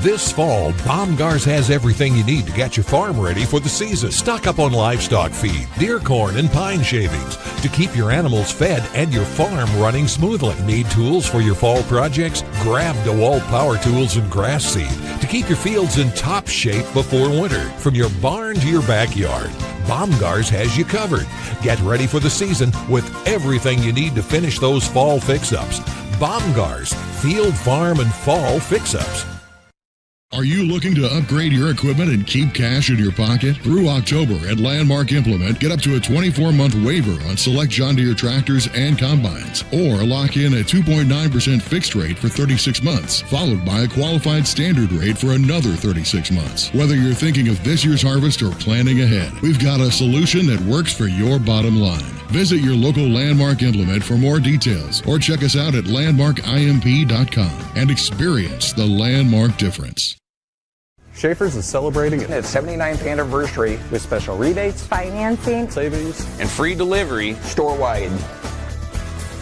This fall, Baumgars has everything you need to get your farm ready for the season. Stock up on livestock feed, deer corn, and pine shavings to keep your animals fed and your farm running smoothly. Need tools for your fall projects? Grab DeWalt power tools and grass seed to keep your fields in top shape before winter. From your barn to your backyard, Baumgars has you covered. Get ready for the season with everything you need to finish those fall fix-ups. Baumgars, field, farm, and fall fix-ups. Are you looking to upgrade your equipment and keep cash in your pocket? Through October at Landmark Implement, get up to a 24-month waiver on select John Deere tractors and combines. Or lock in a 2.9% fixed rate for 36 months, followed by a qualified standard rate for another 36 months. Whether you're thinking of this year's harvest or planning ahead, we've got a solution that works for your bottom line. Visit your local Landmark Implement for more details or check us out at landmarkimp.com and experience the Landmark difference. Schaefer's is celebrating its 79th anniversary with special rebates, financing, savings, and free delivery store-wide.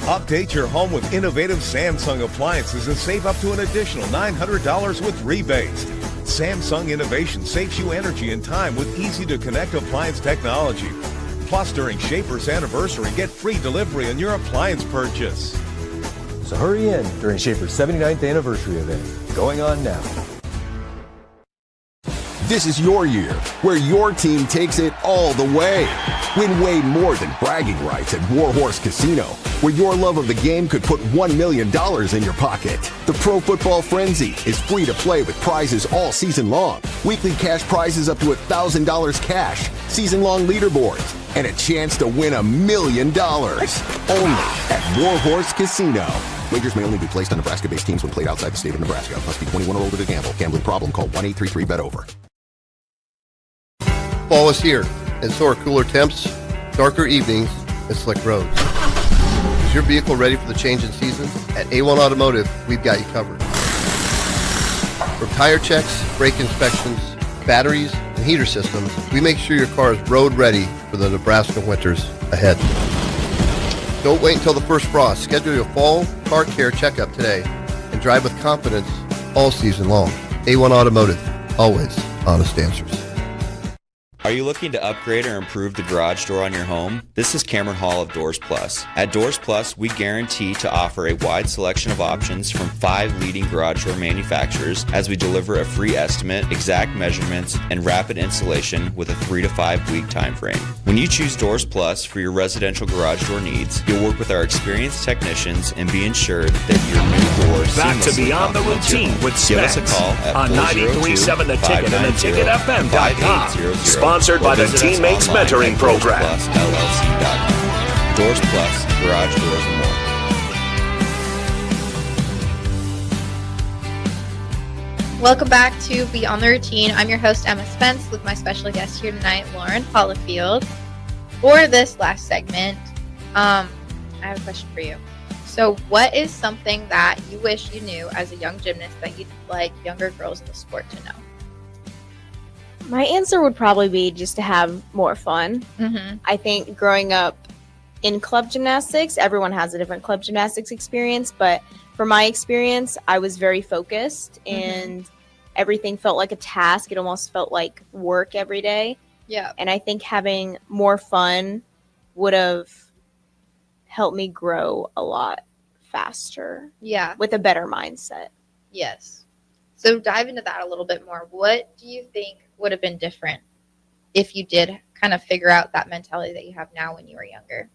Update your home with innovative Samsung appliances and save up to an additional $900 with rebates. Samsung Innovation saves you energy and time with easy-to-connect appliance technology. Plus, during Schaefer's anniversary, get free delivery on your appliance purchase. So hurry in during Schaefer's 79th anniversary event, going on now. This is your year, where your team takes it all the way. Win way more than bragging rights at Warhorse Casino, where your love of the game could put $1 million in your pocket. The Pro Football Frenzy is free to play with prizes all season long. Weekly cash prizes up to $1,000 cash, season-long leaderboards, and a chance to win $1 million. Only at Warhorse Casino. Wagers may only be placed on Nebraska-based teams when played outside the state of Nebraska. Must be 21 or older to gamble. Gambling problem? Call 1-833-BET-OVER. Fall is here, and so are cooler temps, darker evenings, and slick roads. Is your vehicle ready for the change in seasons? At A1 Automotive, we've got you covered. From tire checks, brake inspections, batteries, and heater systems, we make sure your car is road ready for the Nebraska winters ahead. Don't wait until the first frost. Schedule your fall car care checkup today and drive with confidence all season long. A1 Automotive, always honest answers. Are you looking to upgrade or improve the garage door on your home? This is Cameron Hall of Doors Plus. At Doors Plus, we guarantee to offer a wide selection of options from 5 leading garage door manufacturers as we deliver a free estimate, exact measurements, and rapid installation with a 3 to 5 week time frame. When you choose Doors Plus for your residential garage door needs, you'll work with our experienced technicians and be ensured that your new door Back to seamlessly Beyond the complements your Routine home. with Give Spence us a call at on 93.7 The Ticket and theticketfm.com. Sponsored by the Teammates Mentoring Program. LLC.com. Doors Plus, garage doors and more. Welcome back to Beyond the Routine. I'm your host, Emma Spence, with my special guest here tonight, Lauren Hollifield. For this last segment, I have a question for you. So what is something that you wish you knew as a young gymnast that you'd like younger girls in the sport to know? My answer would probably be just to have more fun. Mm-hmm. I think growing up in club gymnastics, everyone has a different club gymnastics experience, but for my experience, I was very focused and everything felt like a task. It almost felt like work every day. Yeah. And I think having more fun would have helped me grow a lot faster. Yeah. With a better mindset. Yes. So dive into that a little bit more. What do you think would have been different if you did kind of figure out that mentality that you have now when you were younger?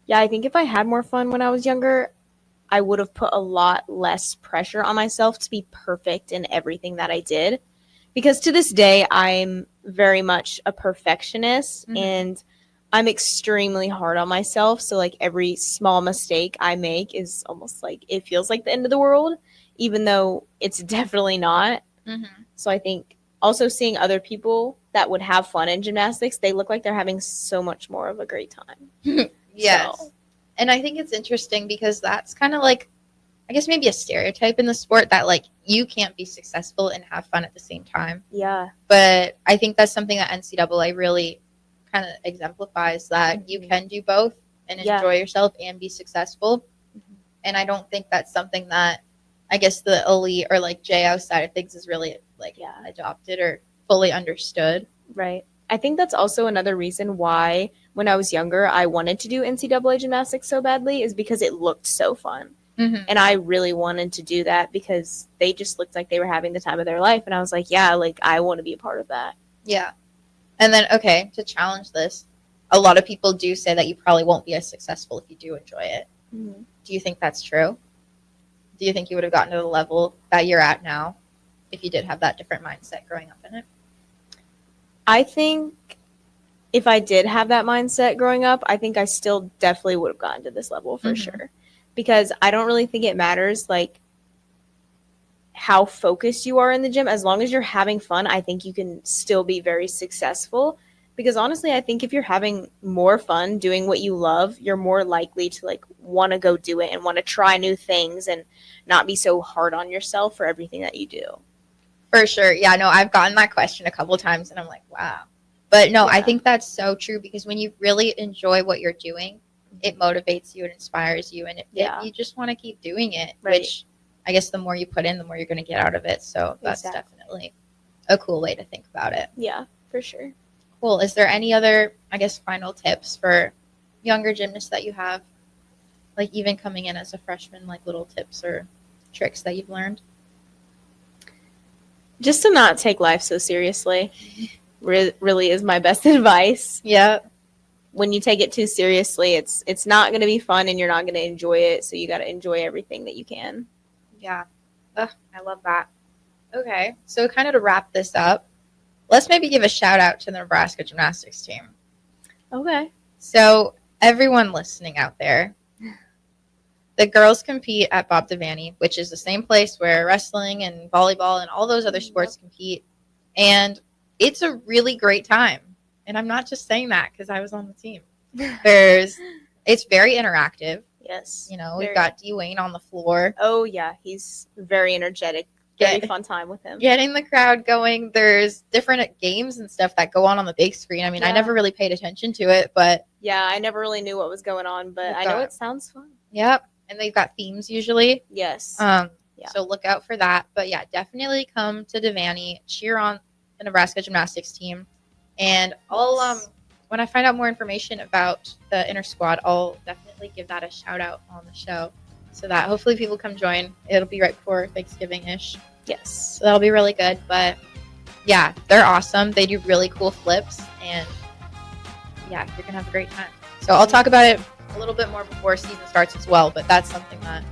Yeah, I think if I had more fun when I was younger, I would have put a lot less pressure on myself to be perfect in everything that I did. Because to this day, I'm very much a perfectionist and I'm extremely hard on myself. So like every small mistake I make is almost like it feels like the end of the world, even though it's definitely not. So I think also seeing other people that would have fun in gymnastics, they look like they're having so much more of a great time. Yes. So. And I think it's interesting because that's kind of like, I guess maybe a stereotype in the sport that like you can't be successful and have fun at the same time. Yeah. But I think that's something that NCAA really kind of exemplifies, that you can do both and enjoy yourself and be successful. And I don't think that's something that I guess the elite or like JO side of things is really like adopted or fully understood. Right. I think that's also another reason why when I was younger, I wanted to do NCAA gymnastics so badly, is because it looked so fun. And I really wanted to do that because they just looked like they were having the time of their life. And I was like, yeah, like I want to be a part of that. Yeah. And then, okay, to challenge this, a lot of people do say that you probably won't be as successful if you do enjoy it. Do you think that's true? Do you think you would have gotten to the level that you're at now if you did have that different mindset growing up in it? I think if I did have that mindset growing up, I think I still definitely would have gotten to this level for sure. Because I don't really think it matters like how focused you are in the gym. As long as you're having fun, I think you can still be very successful. Because honestly, I think if you're having more fun doing what you love, you're more likely to like want to go do it and want to try new things and not be so hard on yourself for everything that you do. For sure. Yeah, no, I've gotten that question a couple of times and I'm like, wow. But no, I think that's so true because when you really enjoy what you're doing, it motivates you, it inspires you, and you just want to keep doing it, which I guess the more you put in, the more you're going to get out of it. So that's definitely a cool way to think about it. Yeah, for sure. Cool. Is there any other, I guess, final tips for younger gymnasts that you have? Like even coming in as a freshman, like little tips or tricks that you've learned? Just to not take life so seriously really is my best advice. Yeah. When you take it too seriously, it's not going to be fun and you're not going to enjoy it. So you got to enjoy everything that you can. Yeah. Ugh, I love that. Okay. So kind of to wrap this up, let's maybe give a shout out to the Nebraska gymnastics team. Okay. So everyone listening out there, the girls compete at Bob Devaney, which is the same place where wrestling and volleyball and all those other sports compete. And it's a really great time. And I'm not just saying that because I was on the team. It's very interactive. Yes. You know, we've got Dwayne on the floor. Oh, yeah. He's very energetic. Very fun time with him. Getting the crowd going. There's different games and stuff that go on the big screen. I mean, I never really paid attention to it, but... Yeah, I never really knew what was going on, but I know it sounds fun. Yep. And they've got themes usually. Yes. So look out for that. But yeah, definitely come to Devaney. Cheer on the Nebraska gymnastics team. And I'll when I find out more information about the Inner Squad, I'll definitely give that a shout out on the show, so that hopefully people come join. It'll be right before Thanksgiving-ish. Yes. So that'll be really good. But yeah, they're awesome. They do really cool flips, and yeah, you're gonna have a great time. So I'll talk about it a little bit more before season starts as well, but that's something that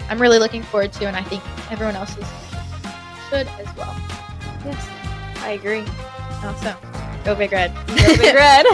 I'm really looking forward to, and I think everyone else should as well. Yes, I agree. Awesome. Go Big Red. Go Big Red.